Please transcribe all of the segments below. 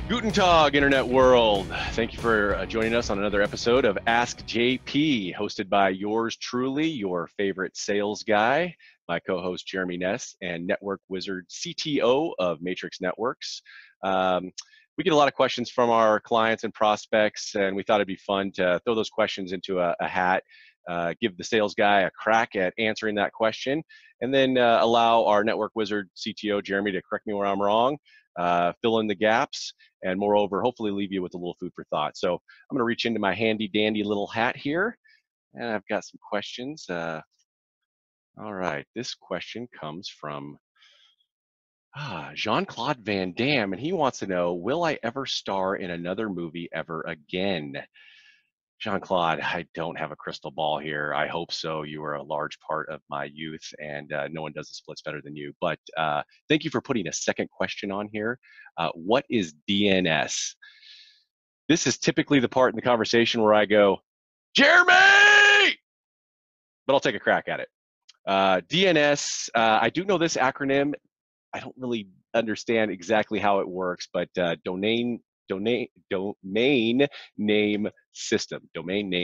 Guten Tag, Internet world. Thank you for joining us on another episode of Ask JP, hosted by yours truly, your favorite sales guy, my co-host Jeremy Ness, and Network Wizard CTO of Matrix Networks. We get a lot of questions from our clients and prospects, and we thought it'd be fun to throw those questions into a hat, give the sales guy a crack at answering that question, and then allow our Network Wizard CTO, Jeremy, to correct me where I'm wrong, fill in the gaps, and moreover, hopefully leave you with a little food for thought. So I'm going to reach into my handy dandy little hat here, and I've got some questions. All right, this question comes from Jean-Claude Van Damme, and he wants to know, will I ever star in another movie ever again? Jean-Claude, I don't have a crystal ball here. I hope so. You were a large part of my youth, and no one does the splits better than you. But thank you for putting a second question on here. What is DNS? This is typically the part in the conversation where I go, Jeremy! But I'll take a crack at it. DNS, I do know this acronym. I don't really understand exactly how it works, but domain name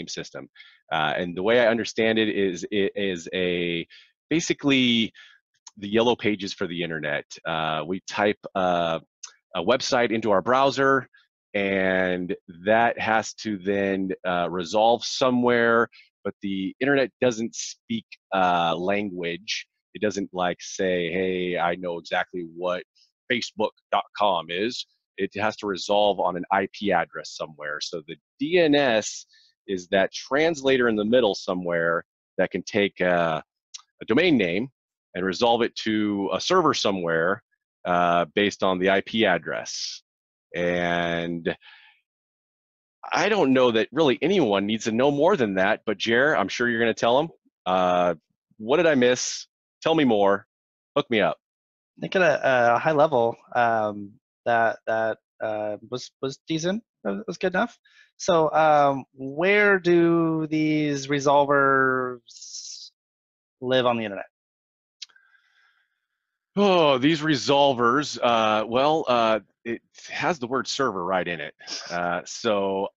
system. And the way I understand it is a basically the yellow pages for the internet. We type a website into our browser, and that has to then resolve somewhere, but the internet doesn't speak language. It doesn't like say, hey, I know exactly what facebook.com is. It has to resolve on an IP address somewhere. So the DNS is that translator in the middle somewhere that can take a domain name and resolve it to a server somewhere based on the IP address. And I don't know that really anyone needs to know more than that, but Jer, I'm sure you're going to tell them. What did I miss? Tell me more. Hook me up. I think at a high level, that was decent. It was good enough. So where do these resolvers live on the internet? Oh, these resolvers. It has the word server right in it. So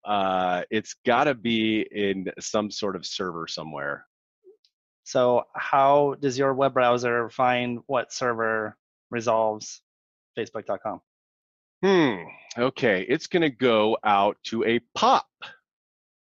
it's got to be in some sort of server somewhere. So how does your web browser find what server resolves facebook.com? Okay, it's going to go out to a POP.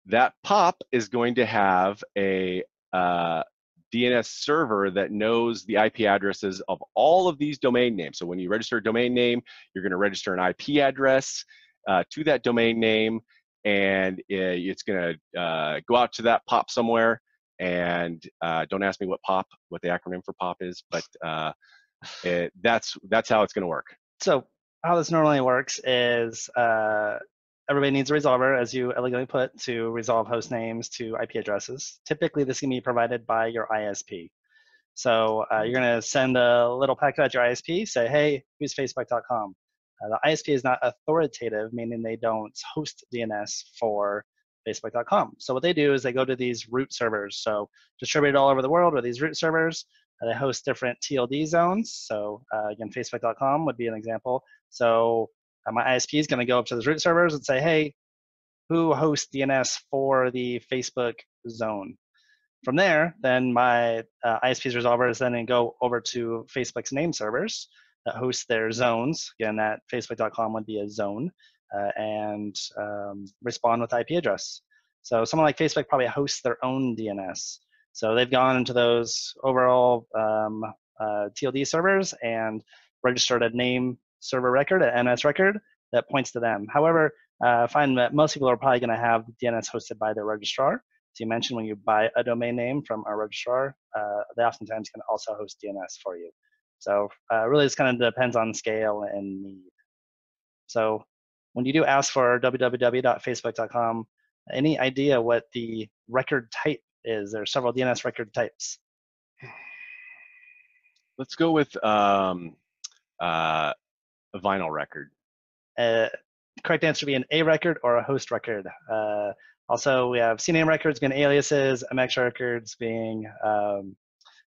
That POP is going to have a DNS server that knows the IP addresses of all of these domain names. So when you register a domain name, you're going to register an IP address to that domain name, and it's going to go out to that POP somewhere. And don't ask me what the acronym for POP is, but that's how it's going to work. So how this normally works is everybody needs a resolver, as you elegantly put, to resolve host names to IP addresses. Typically, this can be provided by your ISP. So you're going to send a little packet out to your ISP, say, hey, use facebook.com. The ISP is not authoritative, meaning they don't host DNS for facebook.com. So what they do is they go to these root servers. So distributed all over the world are these root servers. They host different TLD zones. So again, facebook.com would be an example. So my ISP is going to go up to those root servers and say, hey, who hosts DNS for the Facebook zone? From there, then my ISP's resolver is then going to go over to Facebook's name servers that host their zones. Again, that facebook.com would be a zone, and respond with IP address. So someone like Facebook probably hosts their own DNS. So they've gone into those overall TLD servers and registered a name server record, an NS record, that points to them. However, I find that most people are probably going to have DNS hosted by their registrar. So you mentioned when you buy a domain name from a registrar, they oftentimes can also host DNS for you. So really this kind of depends on scale and need. So when you do ask for www.facebook.com, any idea what the record type is? There are several DNS record types. Let's go with a vinyl record. Correct answer would be an A record or a host record. Also, we have CNAME records being aliases, MX records being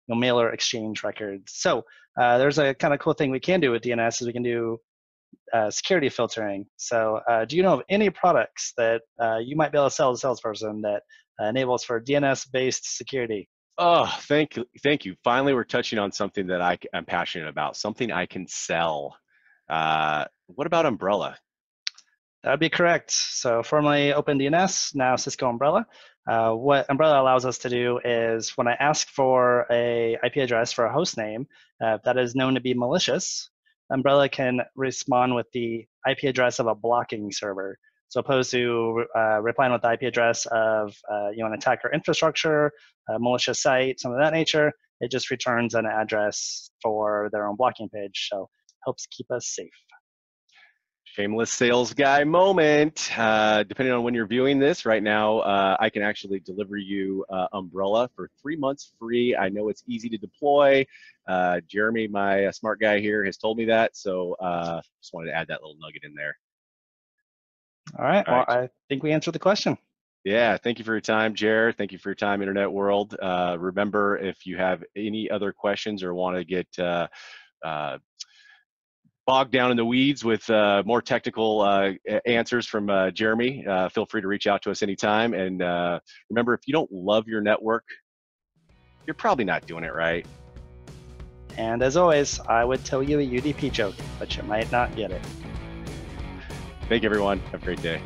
mailer exchange records. So there's a kind of cool thing we can do with DNS is we can do security filtering. So do you know of any products that you might be able to sell as a salesperson that enables for DNS-based security? Oh, thank you. Thank you. Finally, we're touching on something that I'm passionate about, something I can sell. What about Umbrella? That would be correct. So formerly OpenDNS, now Cisco Umbrella. What Umbrella allows us to do is when I ask for a IP address for a host name that is known to be malicious, Umbrella can respond with the IP address of a blocking server. So opposed to replying with the IP address of an attacker infrastructure, a malicious site, something of that nature, it just returns an address for their own blocking page. So helps keep us safe. Shameless sales guy moment. Depending on when you're viewing this, right now, I can actually deliver you Umbrella for 3 months free. I know it's easy to deploy. Jeremy, my smart guy here, has told me that. So just wanted to add that little nugget in there. All right. Well, I think we answered the question. Yeah, thank you for your time, Jer. Thank you for your time, Internet World. Remember, if you have any other questions or want to get bogged down in the weeds with more technical answers from Jeremy, feel free to reach out to us anytime. And remember, if you don't love your network, you're probably not doing it right. And as always, I would tell you a UDP joke, but you might not get it. Thank you, everyone. Have a great day.